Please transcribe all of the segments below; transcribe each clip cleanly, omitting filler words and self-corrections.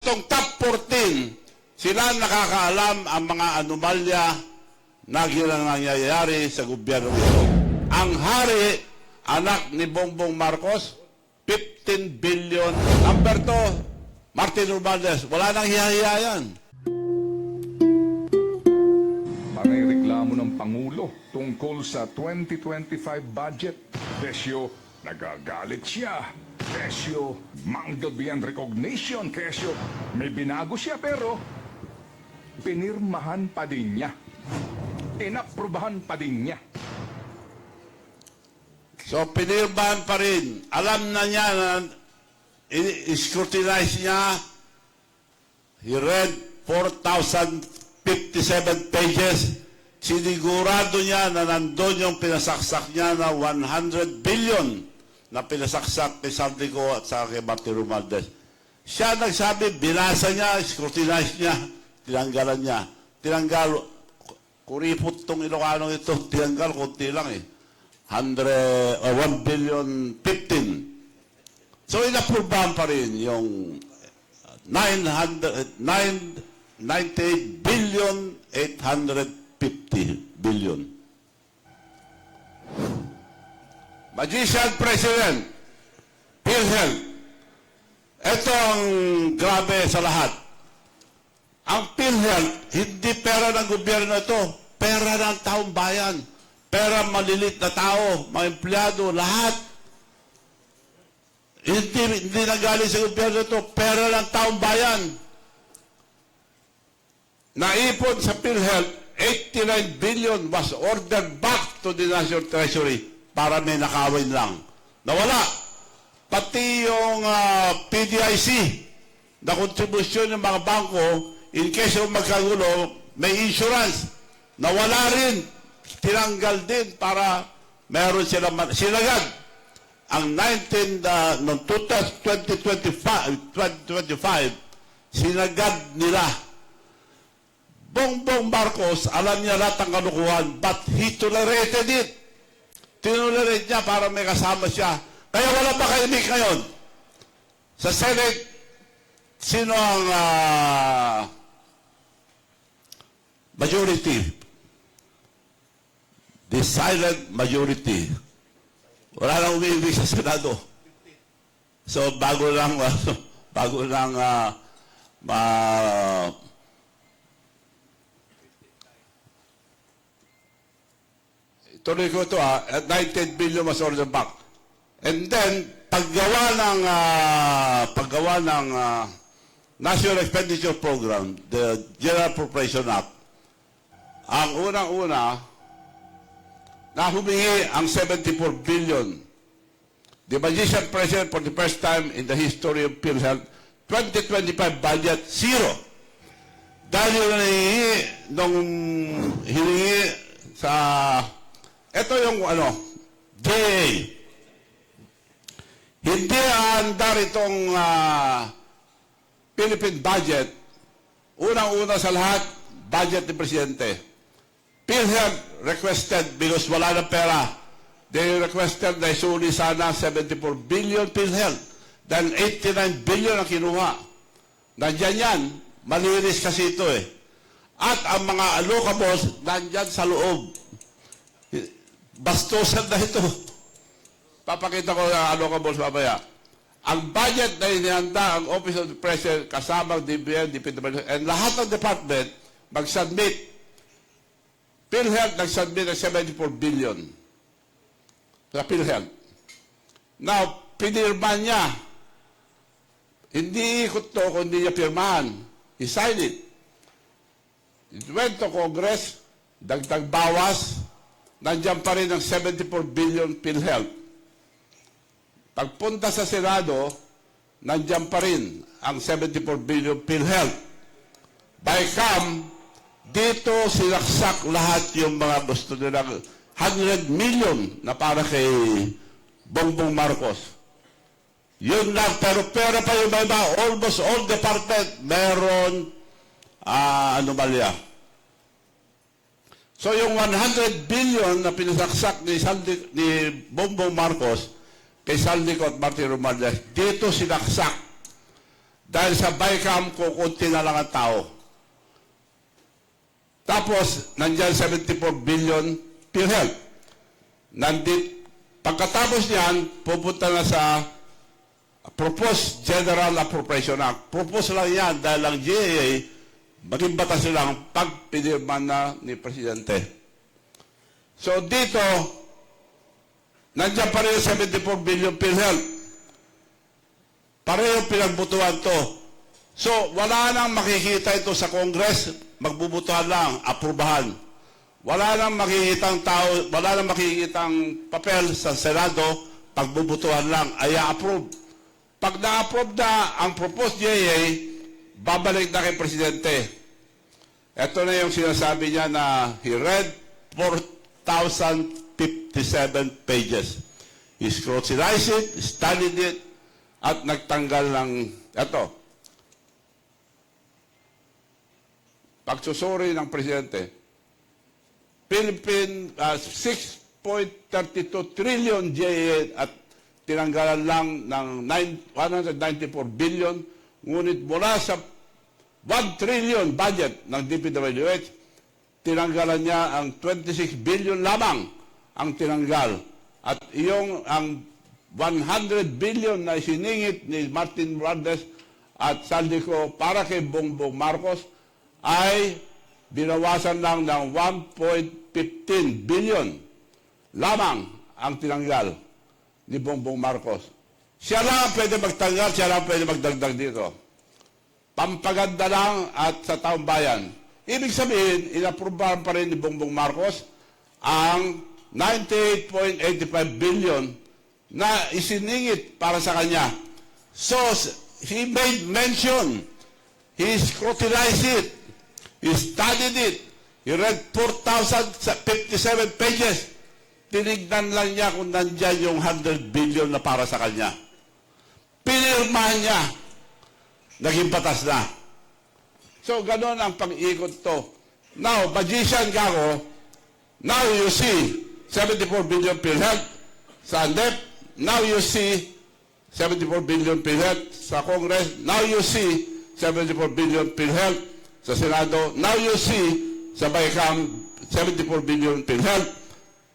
itong top 14, sila nakakaalam ang mga anomalya na nangyayari sa gobyerno ito. Ang hari, anak ni Bongbong Marcos, 15 billion. Number 2, Martin Romualdez, wala nang hiya-hiya yan. Mga reklamo ng Pangulo tungkol sa 2025 budget. Kesyo, nagagalit siya. Kesyo, manggabing recognition. Kesyo, may binago siya pero pinirmahan pa din niya. Inaprubahan pa din niya. So, pinirmahan pa rin. Alam na niya na scrutinize niya. He read 4,057 pages. Sinigurado niya na nandun yung pinasaksak niya na 100 billion na pinasaksak kay Saldico at sa kay Martin Romualdez. Siya nagsabi, binasa niya, scrutinize niya, tinanggalan niya. Tinanggal, kuripot tong Ilocano ito, tinanggal, kunti lang eh. 1 billion 15. So, inapurbahan pa rin yung 98 billion 850 billion. Magician President, PhilHealth. Ito ang grabe sa lahat. Ang PhilHealth, hindi pera ng gobyerno ito, pera ng taong bayan. Pera malilit na tao, mga empleyado, lahat. Hindi nagaling sa gobyerno ito, pera ng taong bayan. Naipon sa PhilHealth, 89 billion was ordered back to the National Treasury para may nakawin lang. Nawala. Pati yung PDIC na kontribusyon ng mga bangko, in case of magkagulo, may insurance. Nawala rin. Tinanggal din para meron silang sinagad. Ang 2025, sinagad nila. Bongbong Marcos, alam niya lahat ang kalukuhan, but he tolerated it. Tinolerate niya para may kasama siya. Kaya wala ba kaimik ngayon? Sa Senate, sino ang majority? The silent majority. Wala nang umiibig sa Senado. So, bago lang tuloy ko ito at 19 billion was ordered back. And then, paggawa ng National Expenditure Program, the General Appropriation Act, ang unang-una, na humingi ang 74 billion. The Magician President, for the first time in the history of PhilHealth, 2025 budget, zero. Dahil yung hiningi sa, ito yung DA. Hindi andar itong Philippine budget. Unang-una sa lahat, budget ni Presidente. PhilHealth requested, because wala na pera, they requested na isuli sana 74 billion PhilHealth. Then 89 billion ang kinuha. Nandyan yan. Malinis kasi ito eh. At ang mga allocables, nandyan sa loob. Bastusan na ito. Papakita ko ang allocables mamaya. Ang budget na inihanda ang Office of the President, kasama ang DBM, DPWH, and lahat ng department, mag-submit. PhilHealth nag-submit ng 74 billion sa PhilHealth. Now, pinirmahan niya. Hindi ikot to kung hindi niya pirmahan. He signed it. It went to Congress, dagdag bawas, nandiyan pa rin ang 74 billion PhilHealth. Pagpunta sa Senado, nandiyan pa rin ang 74 billion PhilHealth. By come, dito sinaksak lahat yung mga gusto nilang 100 million na para kay Bongbong Marcos. Yun lang, pero pera pa yung iba, almost all department, meron anomalya. So yung 100 billion na pinasaksak ni Bongbong Marcos kay Saldico at Martin Romualdez, dito sinaksak. Dahil sa BICAM, kukunti na lang ang tao. Tapos, nandyan 74 billion PhilHealth. Pagkatapos niyan, pupunta na sa Proposed General Appropriation Act. Propose lang yan dahil ang GAA, maging batas lang pag pinirma na ni Presidente. So dito, nandiyan pa rin 74 billion PhilHealth. Pareho pinagbutuhan to. So wala nang makikita ito sa Congress, magbubutuhan lang, aprubahan. Wala nang makikitang tao, wala nang makikitang papel sa Senado, pagbubutuhan lang, ay approve. Pag na-approve na ang proposed GAA, babalik na kay Presidente. Ito na yung sinasabi niya na he read 4,057 pages. He scrutinized it, studied it, at nagtanggal ng ito. Pagsusuri ng Presidente, Philippine 6.32 trillion GAA at tinanggalan lang ng 194 billion, ngunit mula sa 1 trillion budget ng DPWH, tinanggalan niya ang 26 billion lamang ang tinanggal. At ang 100 billion na siningit ni Martin Romualdez at Saldico para kay Bongbong Marcos ay binawasan lang ng 1.15 billion lamang ang tinanggal ni Bongbong Marcos. Siya lang pwede magtanggal, siya lang pwede magdagdag dito. Pampaganda lang at sa taong bayan. Ibig sabihin, inaprubahan pa rin ni Bongbong Marcos ang 98.85 billion na isiningit para sa kanya. So, he made mention, he scrutinized it, he studied it, he read 4,057 pages. Tinignan lang niya kung nandyan yung 100 billion na para sa kanya. Pinirmahan niya. Naging batas na. So, gano'n ang pag-ikot to. Now, magician ka ako. Now you see 74 billion PhilHealth sa ANDEP. Now you see 74 billion PhilHealth sa Congress. Now you see 74 billion PhilHealth sa Senado. Now you see sa BICAM 74 billion PhilHealth.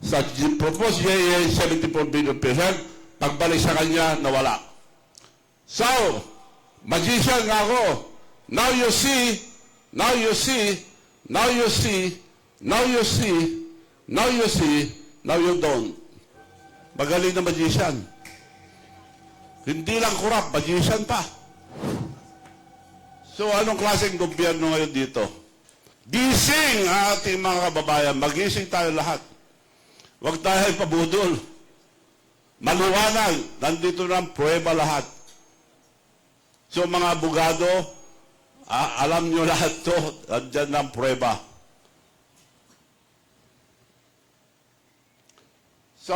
Sa proposed GAA, 74 billion PhilHealth, pagbalik sa kanya, nawala. So, magician nga ako. Now you see, now you see, now you see, now you see, now you see, now you don't. Magaling na magician. Hindi lang kurap, magician pa. So, anong klaseng gobyerno ngayon dito? Gising ang ating mga kababayan. Magising tayo lahat. Huwag tayo pabudol. Maliwanag. Nandito na ang prueba lahat. So mga abogado, alam nyo lahat to. Nandyan na ang prueba. So,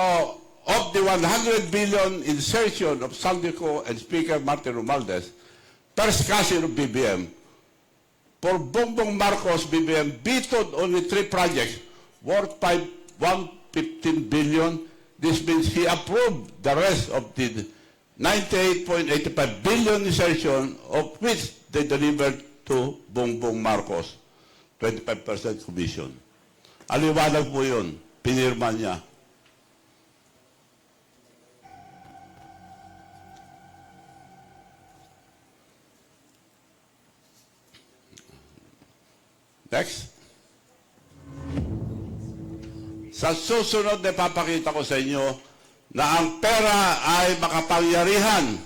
of the 100 billion insertion of Saldico and Speaker Martin Romualdez, first cousin of BBM, for Bongbong Marcos, BBM vetoed only 3 projects worth 115 billion. This means he approved the rest of the 98.85 billion insertion, of which they delivered to Bongbong Marcos. 25% commission. Aliwanag po yun. Pinirma niya. Next. Sa susunod na papakita ko sa inyo na ang pera ay makapangyarihan.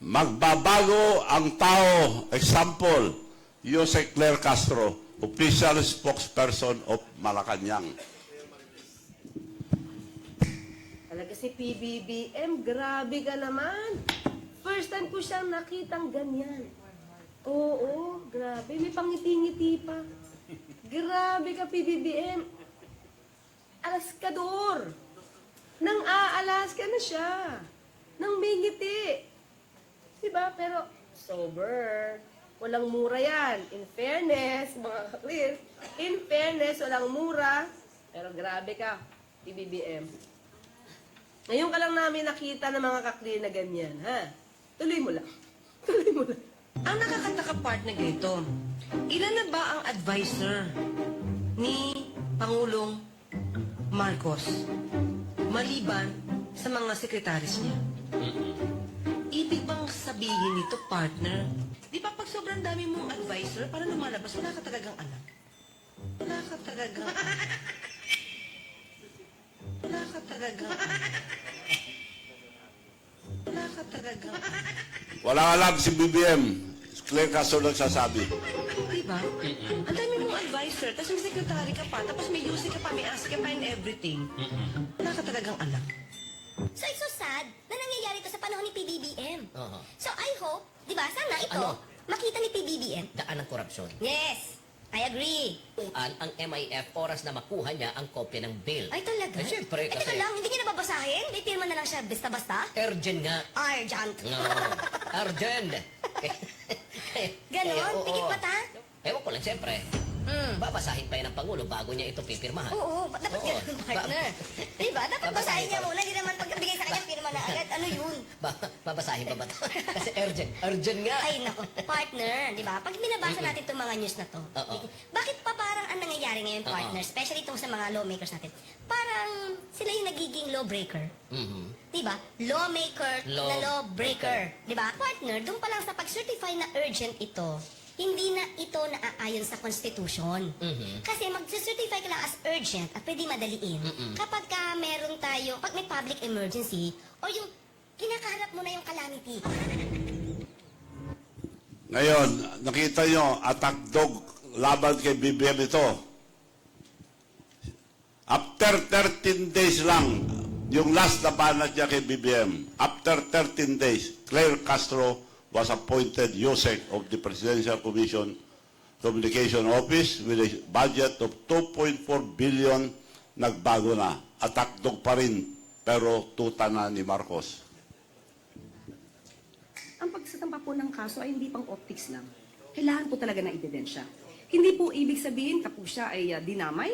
Magbabago ang tao. Example, Jose Claire Castro, official spokesperson of Malacanang. Talaga si PBBM, grabe ka naman. First time ko siyang nakitang ganyan. Oo, grabe. May pangiti-ngiti pa. Grabe ka, PBBM. Alaskador. Nang aalaska na siya. Nang may ngiti. Diba? Pero, sober. Walang mura yan. In fairness, mga kaklir. In fairness, walang mura. Pero grabe ka, PBBM. Ngayon ka lang namin nakita ng mga kaklir na ganyan, ha? Tuloy mo lang. Tuloy mo lang. Ang nakakataka part na ganito, ilan na ba ang advisor ni Pangulong Marcos maliban sa mga sekretaris niya? Ibig bang sabihin nito, partner? Di ba pag sobrang dami mong advisor, para lumalabas, wala ka talagang alam. Wala ka talagang alam. Wala ka talagang alam. Wala ka talagang alam. Wala alam si BBM. Claire Castro nagsasabi. Diba? Ang dami mong advisor, tapos may secretary ka pa, tapos may UC ka pa, may ASC ka pa and everything. Wala ka talagang alam. So it's so sad na nangyayari ito sa panahon ni PBBM. Aha. So I hope, di ba, sana ito, Ano? makita ni PBBM. Daan ng korupsyon. Yes, I agree. Ang MIF, oras na makuha niya ang kopya ng bill. Ay, talaga? Eh, siyempre, teka kasi- lang, hindi niya nababasahin? May pirma na lang siya basta-basta? Urgent nga. Urgent. No. Urgent. Ganon? oo. Pikit mata? Ewan ko lang, siyempre. Babasahin pa yan ng Pangulo bago niya ito pipirmahan. Oo, dapat Oo. ganun, partner. Diba? Dapat Babasahin basahin niya pa. muna. Hindi naman pagkabigay sa kanya, pirma na agad. Ano yun? Babasahin pa ba ito? Kasi urgent. Urgent nga. Ay, nako. Partner, di ba? Pag binabasa natin itong mga news na to, Oo. bakit pa parang ang nangyayari ngayon, partner, especially itong sa mga lawmakers natin, parang sila yung nagiging lawbreaker. Mhm. Di ba? Lawmaker na lawbreaker. Di ba? Partner, doon pa lang sa pag-certify na urgent ito, hindi na ito naaayon sa Constitution. Kasi mag-certify ka lang as urgent at pwede madaliin. Kapag ka meron tayo, pag may public emergency, o yung kinakaharap mo na yung calamity. Ngayon, nakita nyo, attack dog laban kay BBM ito. After 13 days lang, yung last na banat niya kay BBM, after 13 days, Claire Castro was appointed USEC of the Presidential Commission Communication Office with a budget of 2.4 billion. Nagbago na. Attack dog pa rin, pero tuta na ni Marcos. Ang pagsasampa po ng kaso ay hindi pang optics lang. Kailangan po talaga ng ebidensya. Hindi po ibig sabihin kapag siya ay dinamay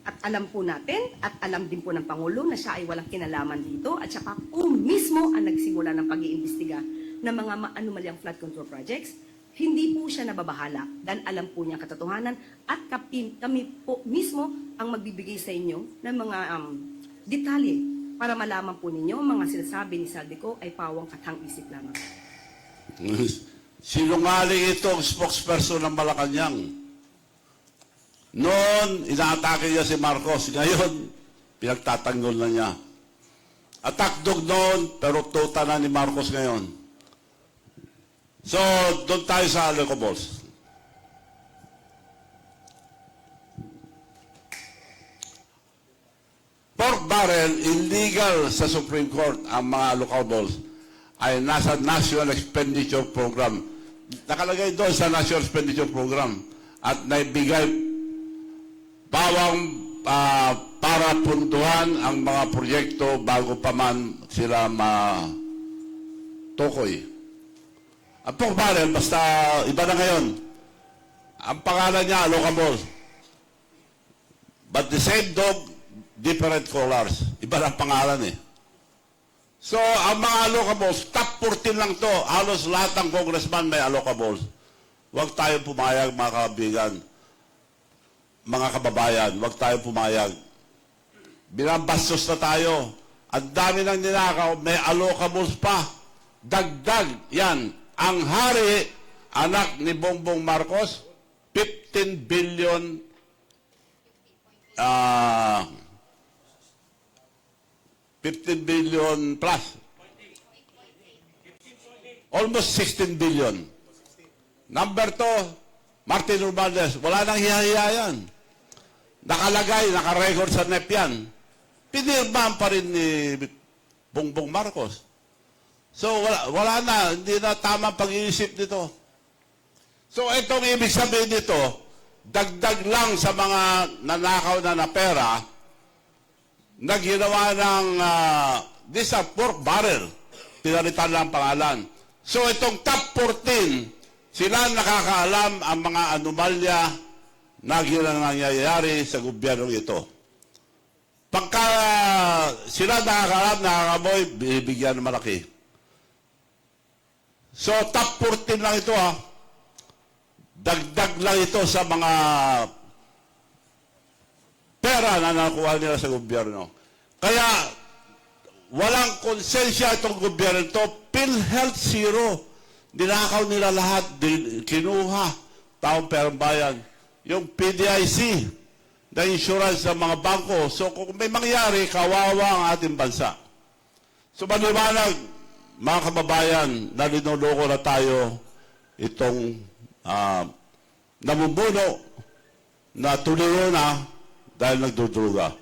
at alam po natin at alam din po ng Pangulo na siya ay walang kinalaman dito at siya pa po mismo ang nagsimula ng pag-iimbestiga ng mga anomalyang flood control projects. Hindi po siya nababahala dahil alam po niya ang katotohanan at kami po mismo ang magbibigay sa inyo ng mga detalye para malaman po ninyo ang mga sinasabi ni Saldico ay pawang katang-isip lamang. Sinungaling itong spokesperson ng Malacanang. Noon, inaatake niya si Marcos. Ngayon, pinagtatanggol na niya. Attack dog noon, pero tuta na ni Marcos ngayon. So, doon tayo sa alcohols. Pork barrel, illegal sa Supreme Court ang mga alcohols ay nasa National Expenditure Program. Nakalagay doon sa National Expenditure Program at naibigay pawang para punduhan ang mga proyekto bago pa man sila matukoy. Ang pork barrel, basta iba na ngayon. Ang pangalan niya, allocable. But the same dog, different colors. Iba na ang pangalan eh. So, ang mga allocables, top 14 lang to. Halos lahat ng congressman may allocables. Huwag tayo pumayag, mga kaibigan. Mga kababayan, huwag tayo pumayag. Binabastos na tayo. Ang dami ng ninakaw, may allocables pa. Dagdag, yan. Ang hari, anak ni Bongbong Marcos, 15 billion 15 billion plus. Almost 16 billion. Number 2, Martin Romualdez. Wala nang hiya-hiya yan. Nakalagay, nakarecord sa NEP yan. Pinirmahan pa rin ni Bongbong Marcos. So, wala na. Hindi na tama pag-iisip nito. So, itong ibig sabihin nito, dagdag lang sa mga nanakaw na pera na ginawa ng this a pork barrel. Pinalitan lang ang pangalan. So, itong top 14, sila nakakaalam ang mga anomalya na nangyayari sa gobyernong ito. Pagka sila nakakaalam, nakakamoy, bibigyan ng malaki. So, top 14 lang ito ha. Dagdag lang ito sa mga pera na nakuha nila sa gobyerno. Kaya, walang konsensya itong gobyerno ito. PhilHealth zero. Dinakaw nila lahat. Kinuha. Taong perang bayan. Yung PDIC na insurance ng mga bangko. So, kung may mangyari, kawawa ang ating bansa. So, maliwanag, mga kababayan, na linuloko na tayo itong namumuno na tuloy na dahil nagdudruga.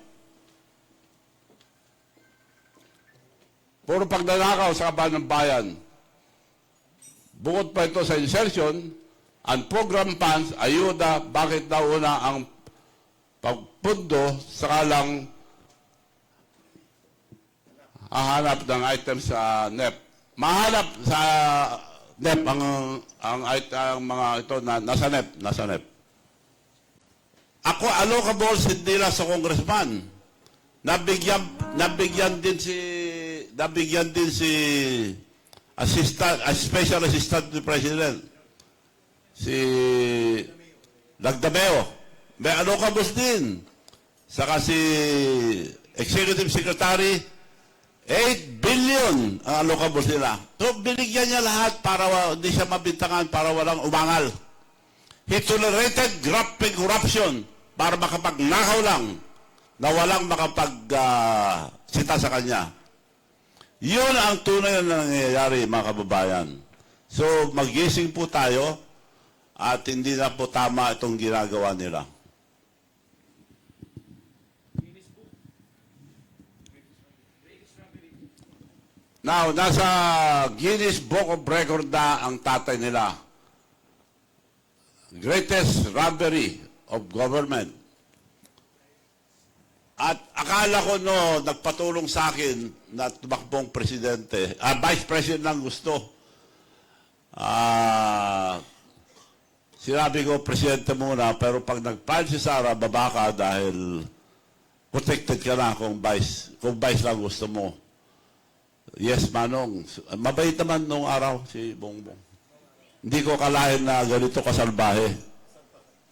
Puro pagnanakaw sa kabahan ng bayan. Bukod pa ito sa insertion, ang program funds, ayuda, bakit nauna ang pagpundo saka lang hahanap ng items sa NEP. Mahanap sa NEP ang mga ito na nasa NEP. Ako, allocables hindi lang sa congressman. Nabigyan din si special assistant to the president. Si Lagdameo. May allocables din. Saka si executive secretary, 8 billion ang allocables nila. So, binigyan niya lahat para hindi siya mabintangan, para walang umangal. He tolerated grappling corruption para makapagnakaw lang na walang sita sa kanya. Yun ang tunay na nangyayari, mga kababayan. So, magising po tayo at hindi na po tama itong ginagawa nila. Now, nasa Guinness Book of Record na ang tatay nila. Greatest robbery of government. At akala ko nagpatulong sa akin na tumakbong presidente, vice president lang gusto. Sinabi ko, presidente muna, pero pag nag-file si Sara, baba ka dahil protected ka na kung vice lang gusto mo. Yes, Manong. Mabait naman nung araw si Bongbong. Hindi ko kalahin na ganito kasalbahe.